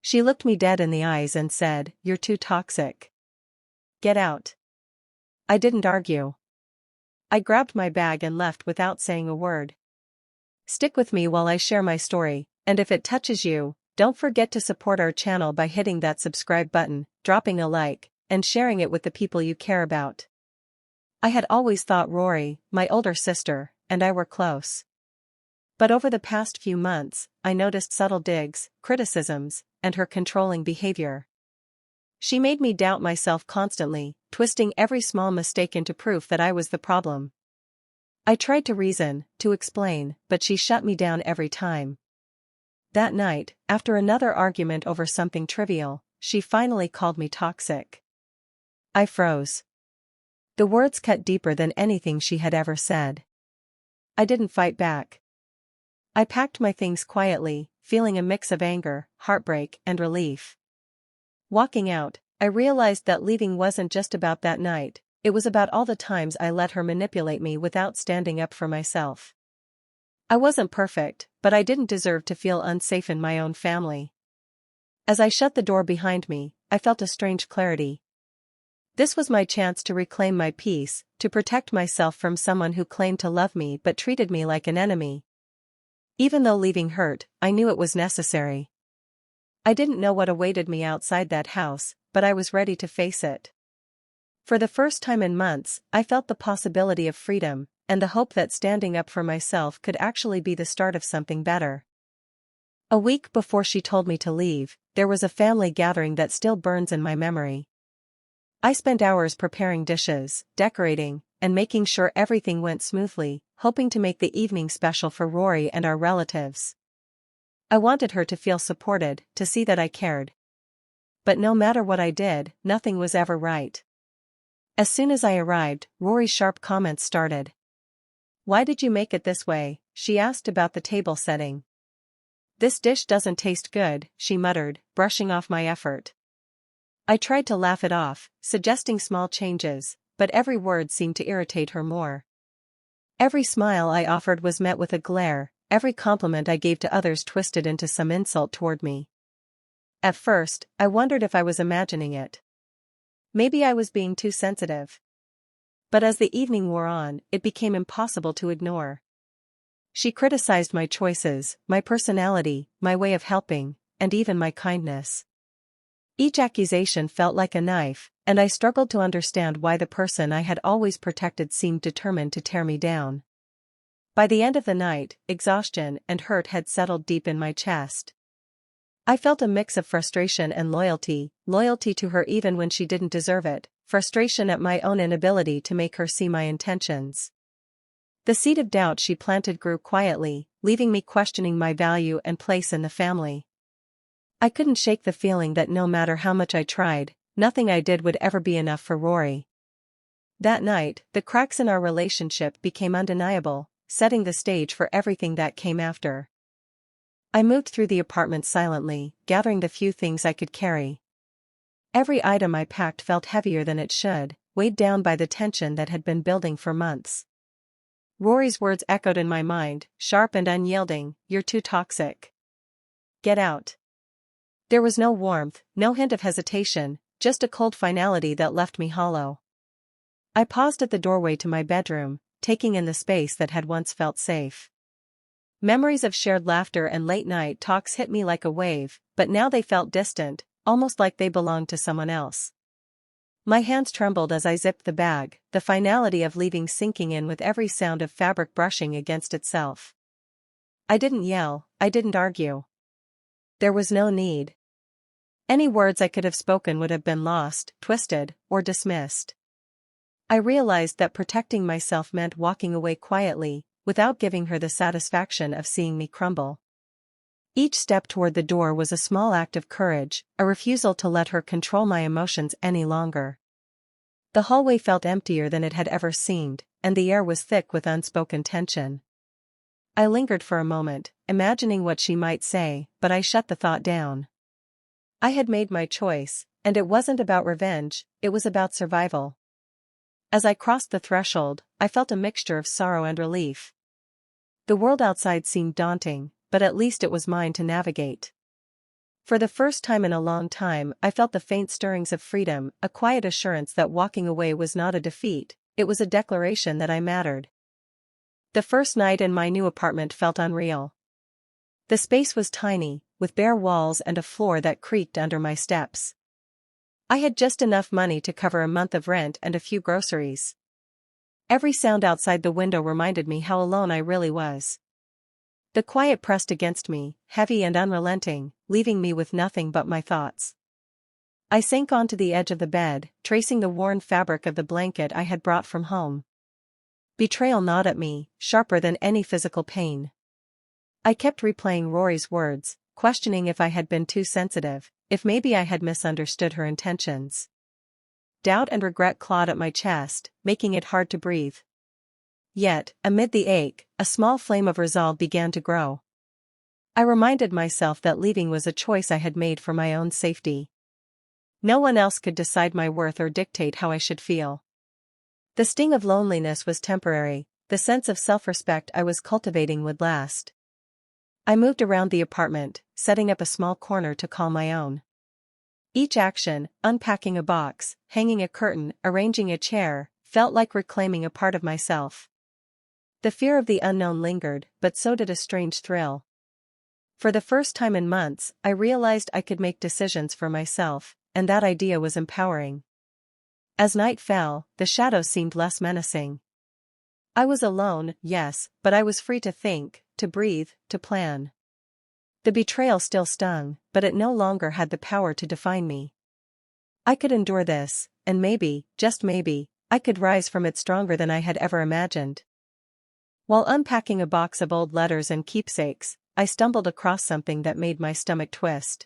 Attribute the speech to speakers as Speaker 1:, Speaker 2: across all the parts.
Speaker 1: She looked me dead in the eyes and said, "You're too toxic. Get out." I didn't argue. I grabbed my bag and left without saying a word. Stick with me while I share my story, and if it touches you, don't forget to support our channel by hitting that subscribe button, dropping a like, and sharing it with the people you care about. I had always thought Rory, my older sister, and I were close. But over the past few months, I noticed subtle digs, criticisms, and her controlling behavior. She made me doubt myself constantly, twisting every small mistake into proof that I was the problem. I tried to reason, to explain, but she shut me down every time. That night, after another argument over something trivial, she finally called me toxic. I froze. The words cut deeper than anything she had ever said. I didn't fight back. I packed my things quietly, feeling a mix of anger, heartbreak, and relief. Walking out, I realized that leaving wasn't just about that night, it was about all the times I let her manipulate me without standing up for myself. I wasn't perfect, but I didn't deserve to feel unsafe in my own family. As I shut the door behind me, I felt a strange clarity. This was my chance to reclaim my peace, to protect myself from someone who claimed to love me but treated me like an enemy. Even though leaving hurt, I knew it was necessary. I didn't know what awaited me outside that house, but I was ready to face it. For the first time in months, I felt the possibility of freedom, and the hope that standing up for myself could actually be the start of something better. A week before she told me to leave, there was a family gathering that still burns in my memory. I spent hours preparing dishes, decorating, and making sure everything went smoothly, hoping to make the evening special for Rory and our relatives. I wanted her to feel supported, to see that I cared. But no matter what I did, nothing was ever right. As soon as I arrived, Rory's sharp comments started. "Why did you make it this way?" she asked about the table setting. "This dish doesn't taste good," she muttered, brushing off my effort. I tried to laugh it off, suggesting small changes, but every word seemed to irritate her more. Every smile I offered was met with a glare, every compliment I gave to others twisted into some insult toward me. At first, I wondered if I was imagining it. Maybe I was being too sensitive. But as the evening wore on, it became impossible to ignore. She criticized my choices, my personality, my way of helping, and even my kindness. Each accusation felt like a knife, and I struggled to understand why the person I had always protected seemed determined to tear me down. By the end of the night, exhaustion and hurt had settled deep in my chest. I felt a mix of frustration and loyalty to her even when she didn't deserve it, frustration at my own inability to make her see my intentions. The seed of doubt she planted grew quietly, leaving me questioning my value and place in the family. I couldn't shake the feeling that no matter how much I tried, nothing I did would ever be enough for Rory. That night, the cracks in our relationship became undeniable, setting the stage for everything that came after. I moved through the apartment silently, gathering the few things I could carry. Every item I packed felt heavier than it should, weighed down by the tension that had been building for months. Rory's words echoed in my mind, sharp and unyielding, "You're too toxic. Get out." There was no warmth, no hint of hesitation, just a cold finality that left me hollow. I paused at the doorway to my bedroom, taking in the space that had once felt safe. Memories of shared laughter and late-night talks hit me like a wave, but now they felt distant, almost like they belonged to someone else. My hands trembled as I zipped the bag, the finality of leaving sinking in with every sound of fabric brushing against itself. I didn't yell, I didn't argue. There was no need. Any words I could have spoken would have been lost, twisted, or dismissed. I realized that protecting myself meant walking away quietly, without giving her the satisfaction of seeing me crumble. Each step toward the door was a small act of courage, a refusal to let her control my emotions any longer. The hallway felt emptier than it had ever seemed, and the air was thick with unspoken tension. I lingered for a moment, imagining what she might say, but I shut the thought down. I had made my choice, and it wasn't about revenge, it was about survival. As I crossed the threshold, I felt a mixture of sorrow and relief. The world outside seemed daunting, but at least it was mine to navigate. For the first time in a long time, I felt the faint stirrings of freedom, a quiet assurance that walking away was not a defeat, it was a declaration that I mattered. The first night in my new apartment felt unreal. The space was tiny, with bare walls and a floor that creaked under my steps. I had just enough money to cover a month of rent and a few groceries. Every sound outside the window reminded me how alone I really was. The quiet pressed against me, heavy and unrelenting, leaving me with nothing but my thoughts. I sank onto the edge of the bed, tracing the worn fabric of the blanket I had brought from home. Betrayal gnawed at me, sharper than any physical pain. I kept replaying Rory's words, questioning if I had been too sensitive, if maybe I had misunderstood her intentions. Doubt and regret clawed at my chest, making it hard to breathe. Yet, amid the ache, a small flame of resolve began to grow. I reminded myself that leaving was a choice I had made for my own safety. No one else could decide my worth or dictate how I should feel. The sting of loneliness was temporary, the sense of self-respect I was cultivating would last. I moved around the apartment, setting up a small corner to call my own. Each action, unpacking a box, hanging a curtain, arranging a chair, felt like reclaiming a part of myself. The fear of the unknown lingered, but so did a strange thrill. For the first time in months, I realized I could make decisions for myself, and that idea was empowering. As night fell, the shadows seemed less menacing. I was alone, yes, but I was free to think, to breathe, to plan. The betrayal still stung, but it no longer had the power to define me. I could endure this, and maybe, just maybe, I could rise from it stronger than I had ever imagined. While unpacking a box of old letters and keepsakes, I stumbled across something that made my stomach twist.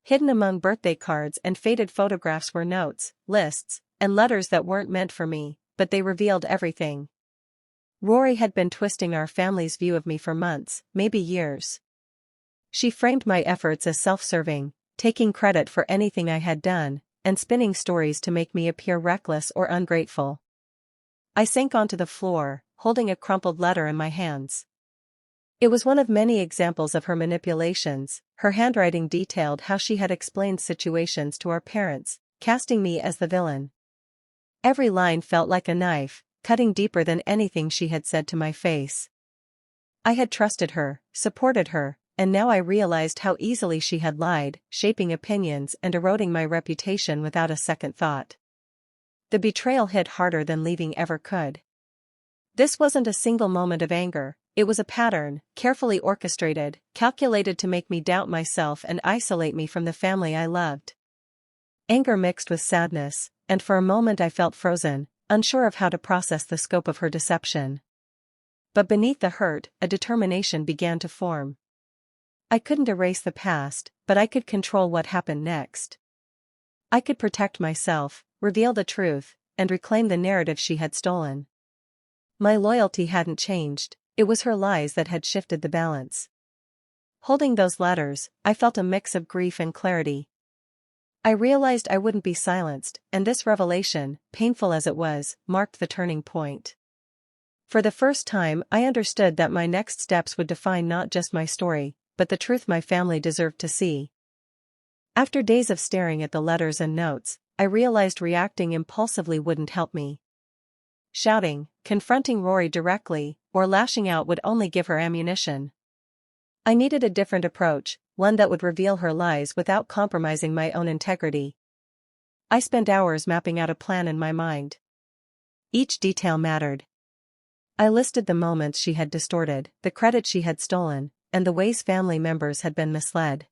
Speaker 1: Hidden among birthday cards and faded photographs were notes, lists, and letters that weren't meant for me, but they revealed everything. Rory had been twisting our family's view of me for months, maybe years. She framed my efforts as self-serving, taking credit for anything I had done, and spinning stories to make me appear reckless or ungrateful. I sank onto the floor, holding a crumpled letter in my hands. It was one of many examples of her manipulations. Her handwriting detailed how she had explained situations to our parents, casting me as the villain. Every line felt like a knife, cutting deeper than anything she had said to my face. I had trusted her, supported her, and now I realized how easily she had lied, shaping opinions and eroding my reputation without a second thought. The betrayal hit harder than leaving ever could. This wasn't a single moment of anger, it was a pattern, carefully orchestrated, calculated to make me doubt myself and isolate me from the family I loved. Anger mixed with sadness, and for a moment I felt frozen, unsure of how to process the scope of her deception. But beneath the hurt, a determination began to form. I couldn't erase the past, but I could control what happened next. I could protect myself, reveal the truth, and reclaim the narrative she had stolen. My loyalty hadn't changed, it was her lies that had shifted the balance. Holding those letters, I felt a mix of grief and clarity. I realized I wouldn't be silenced, and this revelation, painful as it was, marked the turning point. For the first time, I understood that my next steps would define not just my story, but the truth my family deserved to see. After days of staring at the letters and notes, I realized reacting impulsively wouldn't help me. Shouting, confronting Rory directly, or lashing out would only give her ammunition. I needed a different approach, one that would reveal her lies without compromising my own integrity. I spent hours mapping out a plan in my mind. Each detail mattered. I listed the moments she had distorted, the credit she had stolen, and the ways family members had been misled.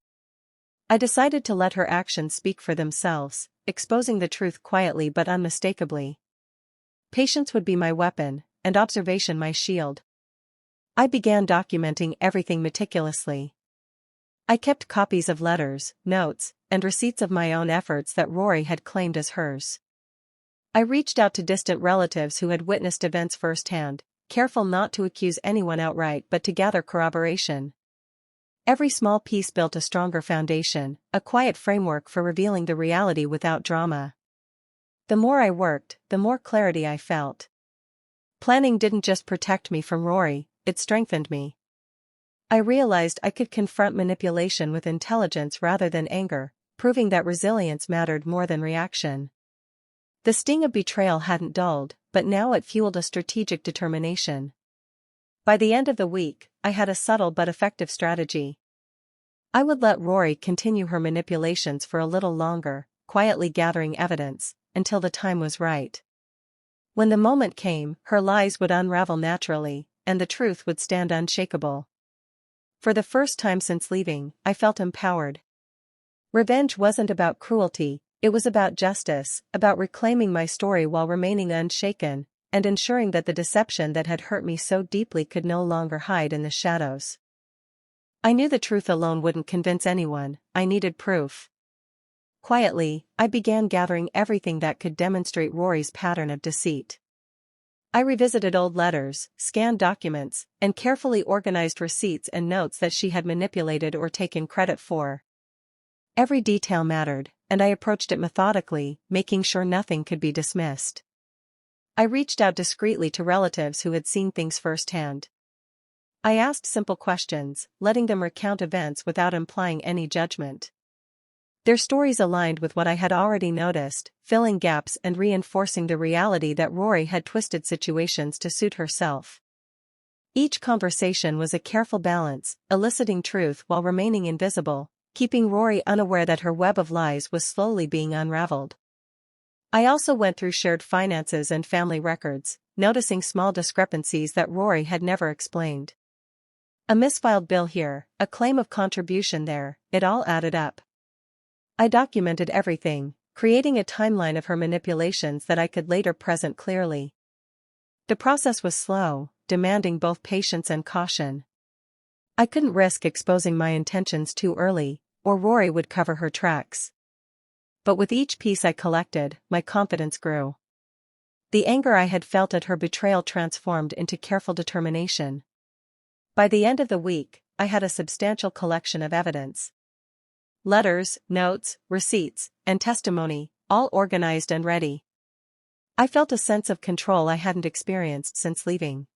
Speaker 1: I decided to let her actions speak for themselves, exposing the truth quietly but unmistakably. Patience would be my weapon, and observation my shield. I began documenting everything meticulously. I kept copies of letters, notes, and receipts of my own efforts that Rory had claimed as hers. I reached out to distant relatives who had witnessed events firsthand, careful not to accuse anyone outright but to gather corroboration. Every small piece built a stronger foundation, a quiet framework for revealing the reality without drama. The more I worked, the more clarity I felt. Planning didn't just protect me from Rory, it strengthened me. I realized I could confront manipulation with intelligence rather than anger, proving that resilience mattered more than reaction. The sting of betrayal hadn't dulled, but now it fueled a strategic determination. By the end of the week, I had a subtle but effective strategy. I would let Rory continue her manipulations for a little longer, quietly gathering evidence, until the time was right. When the moment came, her lies would unravel naturally, and the truth would stand unshakable. For the first time since leaving, I felt empowered. Revenge wasn't about cruelty, it was about justice, about reclaiming my story while remaining unshaken, and ensuring that the deception that had hurt me so deeply could no longer hide in the shadows. I knew the truth alone wouldn't convince anyone, I needed proof. Quietly, I began gathering everything that could demonstrate Rory's pattern of deceit. I revisited old letters, scanned documents, and carefully organized receipts and notes that she had manipulated or taken credit for. Every detail mattered, and I approached it methodically, making sure nothing could be dismissed. I reached out discreetly to relatives who had seen things firsthand. I asked simple questions, letting them recount events without implying any judgment. Their stories aligned with what I had already noticed, filling gaps and reinforcing the reality that Rory had twisted situations to suit herself. Each conversation was a careful balance, eliciting truth while remaining invisible, keeping Rory unaware that her web of lies was slowly being unraveled. I also went through shared finances and family records, noticing small discrepancies that Rory had never explained. A misfiled bill here, a claim of contribution there, it all added up. I documented everything, creating a timeline of her manipulations that I could later present clearly. The process was slow, demanding both patience and caution. I couldn't risk exposing my intentions too early, or Rory would cover her tracks. But with each piece I collected, my confidence grew. The anger I had felt at her betrayal transformed into careful determination. By the end of the week, I had a substantial collection of evidence. Letters, notes, receipts, and testimony, all organized and ready. I felt a sense of control I hadn't experienced since leaving.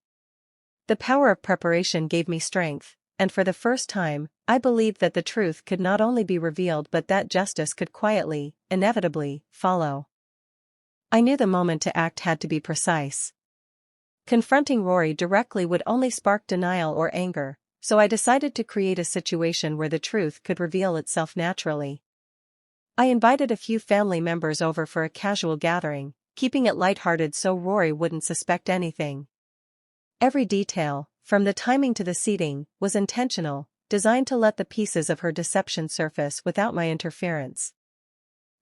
Speaker 1: The power of preparation gave me strength, and for the first time, I believed that the truth could not only be revealed but that justice could quietly, inevitably, follow. I knew the moment to act had to be precise. Confronting Rory directly would only spark denial or anger, so I decided to create a situation where the truth could reveal itself naturally. I invited a few family members over for a casual gathering, keeping it lighthearted so Rory wouldn't suspect anything. Every detail, from the timing to the seating, was intentional, designed to let the pieces of her deception surface without my interference.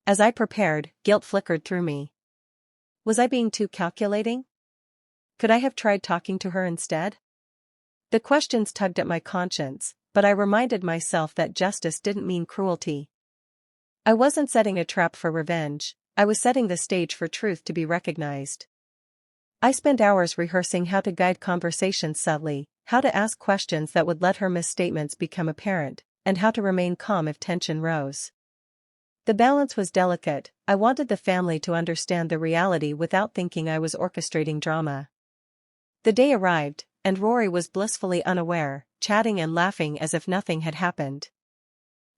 Speaker 1: As I prepared, guilt flickered through me. Was I being too calculating? Could I have tried talking to her instead? The questions tugged at my conscience, but I reminded myself that justice didn't mean cruelty. I wasn't setting a trap for revenge, I was setting the stage for truth to be recognized. I spent hours rehearsing how to guide conversations subtly, how to ask questions that would let her misstatements become apparent, and how to remain calm if tension rose. The balance was delicate. I wanted the family to understand the reality without thinking I was orchestrating drama. The day arrived, and Rory was blissfully unaware, chatting and laughing as if nothing had happened.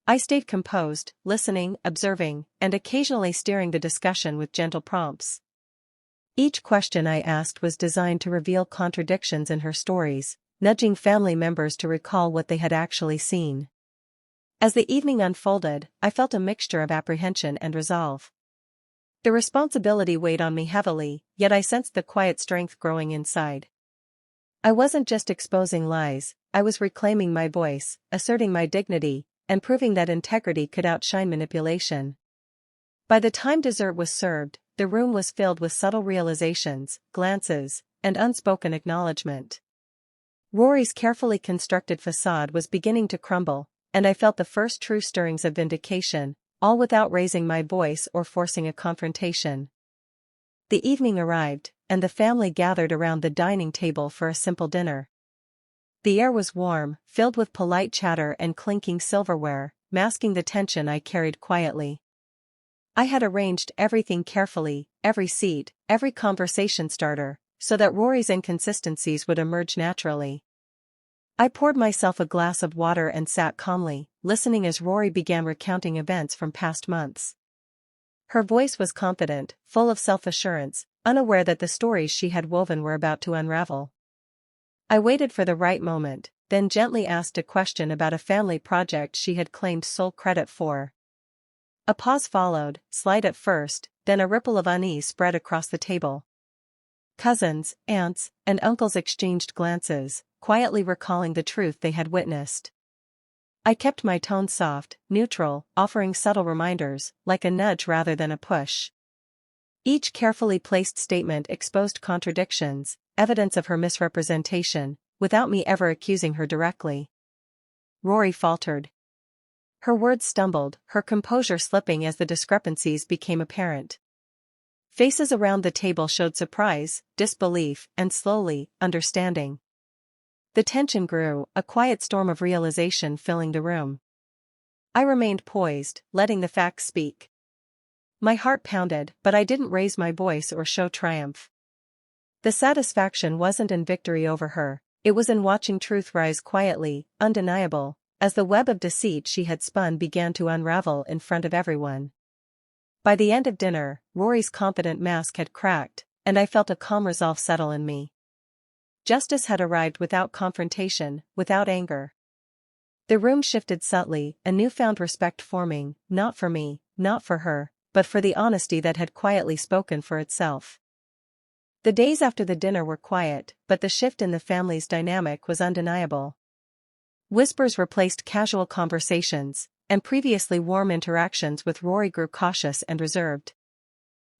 Speaker 1: I stayed composed, listening, observing, and occasionally steering the discussion with gentle prompts. Each question I asked was designed to reveal contradictions in her stories, nudging family members to recall what they had actually seen. As the evening unfolded, I felt a mixture of apprehension and resolve. The responsibility weighed on me heavily, yet I sensed the quiet strength growing inside. I wasn't just exposing lies, I was reclaiming my voice, asserting my dignity, and proving that integrity could outshine manipulation. By the time dessert was served, the room was filled with subtle realizations, glances, and unspoken acknowledgement. Rory's carefully constructed facade was beginning to crumble, and I felt the first true stirrings of vindication, all without raising my voice or forcing a confrontation. The evening arrived, and the family gathered around the dining table for a simple dinner. The air was warm, filled with polite chatter and clinking silverware, masking the tension I carried quietly. I had arranged everything carefully, every seat, every conversation starter, so that Rory's inconsistencies would emerge naturally. I poured myself a glass of water and sat calmly, listening as Rory began recounting events from past months. Her voice was confident, full of self-assurance, unaware that the stories she had woven were about to unravel. I waited for the right moment, then gently asked a question about a family project she had claimed sole credit for. A pause followed, slight at first, then a ripple of unease spread across the table. Cousins, aunts, and uncles exchanged glances, quietly recalling the truth they had witnessed. I kept my tone soft, neutral, offering subtle reminders, like a nudge rather than a push. Each carefully placed statement exposed contradictions, evidence of her misrepresentation, without me ever accusing her directly. Rory faltered. Her words stumbled, her composure slipping as the discrepancies became apparent. Faces around the table showed surprise, disbelief, and slowly, understanding. The tension grew, a quiet storm of realization filling the room. I remained poised, letting the facts speak. My heart pounded, but I didn't raise my voice or show triumph. The satisfaction wasn't in victory over her, it was in watching truth rise quietly, undeniable, as the web of deceit she had spun began to unravel in front of everyone. By the end of dinner, Rory's confident mask had cracked, and I felt a calm resolve settle in me. Justice had arrived without confrontation, without anger. The room shifted subtly, a newfound respect forming, not for me, not for her, but for the honesty that had quietly spoken for itself. The days after the dinner were quiet, but the shift in the family's dynamic was undeniable. Whispers replaced casual conversations, and previously warm interactions with Rory grew cautious and reserved.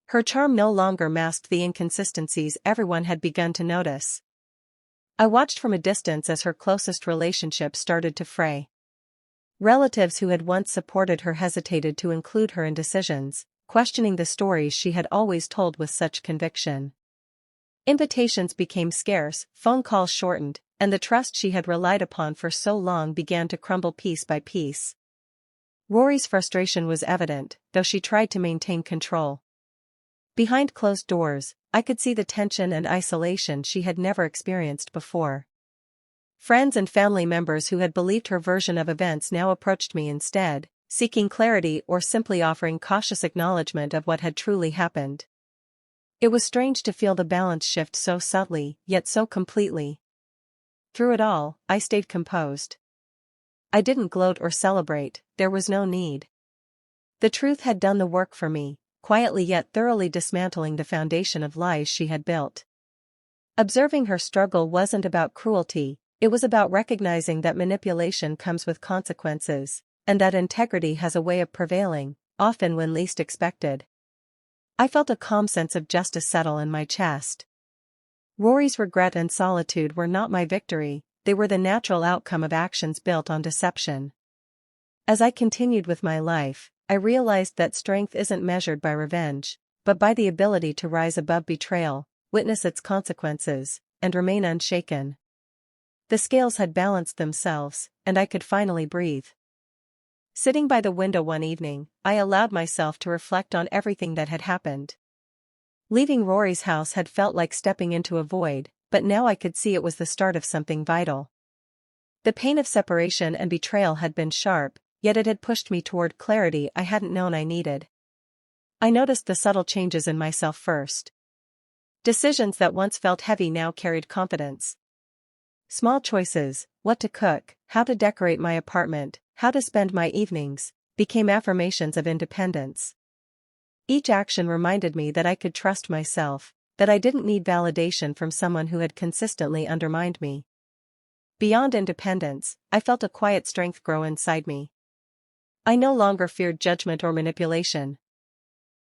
Speaker 1: Her charm no longer masked the inconsistencies everyone had begun to notice. I watched from a distance as her closest relationships started to fray. Relatives who had once supported her hesitated to include her in decisions, questioning the stories she had always told with such conviction. Invitations became scarce, phone calls shortened, and the trust she had relied upon for so long began to crumble piece by piece. Rory's frustration was evident, though she tried to maintain control. Behind closed doors, I could see the tension and isolation she had never experienced before. Friends and family members who had believed her version of events now approached me instead, seeking clarity or simply offering cautious acknowledgement of what had truly happened. It was strange to feel the balance shift so subtly, yet so completely. Through it all, I stayed composed. I didn't gloat or celebrate, there was no need. The truth had done the work for me, quietly yet thoroughly dismantling the foundation of lies she had built. Observing her struggle wasn't about cruelty, it was about recognizing that manipulation comes with consequences, and that integrity has a way of prevailing, often when least expected. I felt a calm sense of justice settle in my chest. Rory's regret and solitude were not my victory, they were the natural outcome of actions built on deception. As I continued with my life, I realized that strength isn't measured by revenge, but by the ability to rise above betrayal, witness its consequences, and remain unshaken. The scales had balanced themselves, and I could finally breathe. Sitting by the window one evening, I allowed myself to reflect on everything that had happened. Leaving Rory's house had felt like stepping into a void, but now I could see it was the start of something vital. The pain of separation and betrayal had been sharp, yet it had pushed me toward clarity I hadn't known I needed. I noticed the subtle changes in myself first. Decisions that once felt heavy now carried confidence. Small choices, what to cook, how to decorate my apartment, how to spend my evenings, became affirmations of independence. Each action reminded me that I could trust myself, that I didn't need validation from someone who had consistently undermined me. Beyond independence, I felt a quiet strength grow inside me. I no longer feared judgment or manipulation.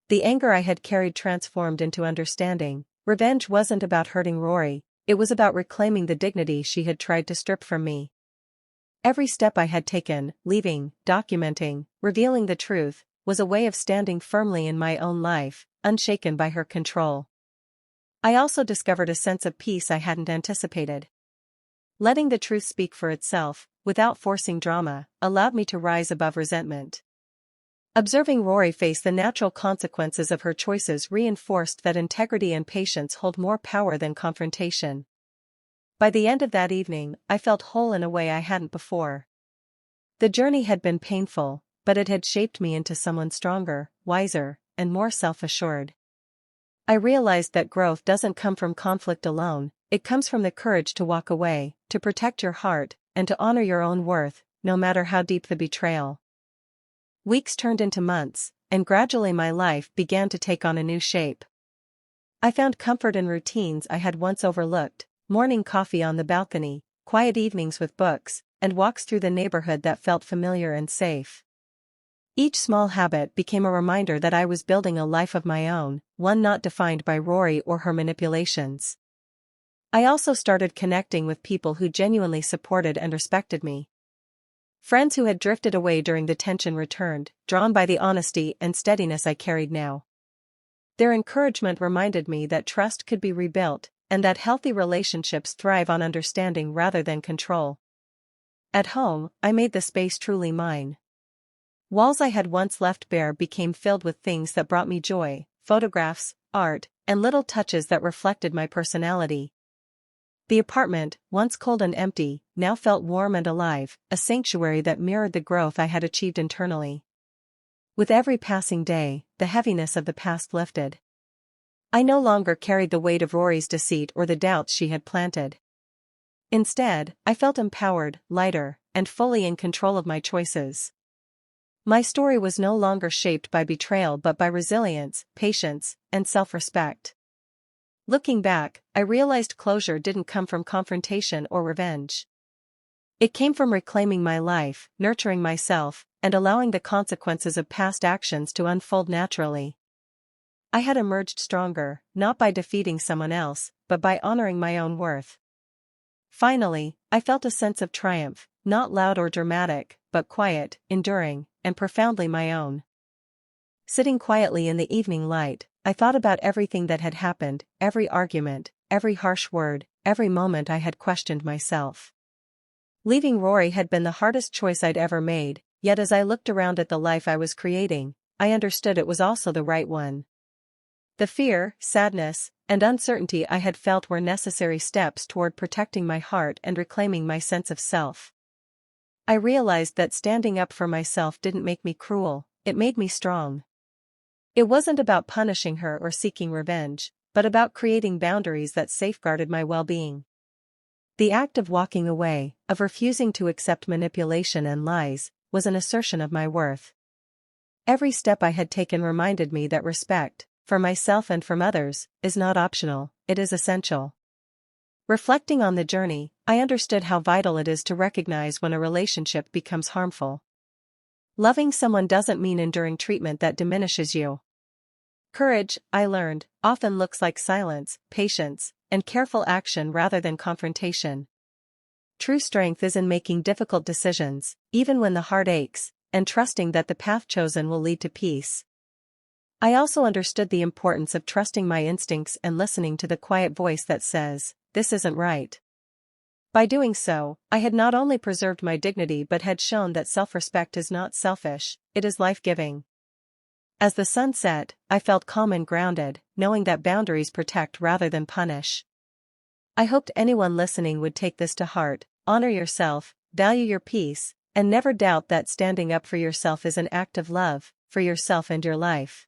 Speaker 1: The anger I had carried transformed into understanding. Revenge wasn't about hurting Rory, it was about reclaiming the dignity she had tried to strip from me. Every step I had taken, leaving, documenting, revealing the truth, was a way of standing firmly in my own life, unshaken by her control. I also discovered a sense of peace I hadn't anticipated. Letting the truth speak for itself, without forcing drama, allowed me to rise above resentment. Observing Rory face the natural consequences of her choices reinforced that integrity and patience hold more power than confrontation. By the end of that evening, I felt whole in a way I hadn't before. The journey had been painful, but it had shaped me into someone stronger, wiser, and more self-assured. I realized that growth doesn't come from conflict alone, it comes from the courage to walk away, to protect your heart, and to honor your own worth, no matter how deep the betrayal. Weeks turned into months, and gradually my life began to take on a new shape. I found comfort in routines I had once overlooked: morning coffee on the balcony, quiet evenings with books, and walks through the neighborhood that felt familiar and safe. Each small habit became a reminder that I was building a life of my own, one not defined by Rory or her manipulations. I also started connecting with people who genuinely supported and respected me. Friends who had drifted away during the tension returned, drawn by the honesty and steadiness I carried now. Their encouragement reminded me that trust could be rebuilt, and that healthy relationships thrive on understanding rather than control. At home, I made the space truly mine. Walls I had once left bare became filled with things that brought me joy: photographs, art, and little touches that reflected my personality. The apartment, once cold and empty, now felt warm and alive, a sanctuary that mirrored the growth I had achieved internally. With every passing day, the heaviness of the past lifted. I no longer carried the weight of Rory's deceit or the doubts she had planted. Instead, I felt empowered, lighter, and fully in control of my choices. My story was no longer shaped by betrayal but by resilience, patience, and self-respect. Looking back, I realized closure didn't come from confrontation or revenge. It came from reclaiming my life, nurturing myself, and allowing the consequences of past actions to unfold naturally. I had emerged stronger, not by defeating someone else, but by honoring my own worth. Finally, I felt a sense of triumph, not loud or dramatic, but quiet, enduring, and profoundly my own. Sitting quietly in the evening light, I thought about everything that had happened, every argument, every harsh word, every moment I had questioned myself. Leaving Rory had been the hardest choice I'd ever made, yet as I looked around at the life I was creating, I understood it was also the right one. The fear, sadness, and uncertainty I had felt were necessary steps toward protecting my heart and reclaiming my sense of self. I realized that standing up for myself didn't make me cruel, it made me strong. It wasn't about punishing her or seeking revenge, but about creating boundaries that safeguarded my well-being. The act of walking away, of refusing to accept manipulation and lies, was an assertion of my worth. Every step I had taken reminded me that respect, for myself and from others, is not optional, it is essential. Reflecting on the journey, I understood how vital it is to recognize when a relationship becomes harmful. Loving someone doesn't mean enduring treatment that diminishes you. Courage, I learned, often looks like silence, patience, and careful action rather than confrontation. True strength is in making difficult decisions, even when the heart aches, and trusting that the path chosen will lead to peace. I also understood the importance of trusting my instincts and listening to the quiet voice that says, "This isn't right." By doing so, I had not only preserved my dignity but had shown that self-respect is not selfish, it is life-giving. As the sun set, I felt calm and grounded, knowing that boundaries protect rather than punish. I hoped anyone listening would take this to heart: honor yourself, value your peace, and never doubt that standing up for yourself is an act of love, for yourself and your life.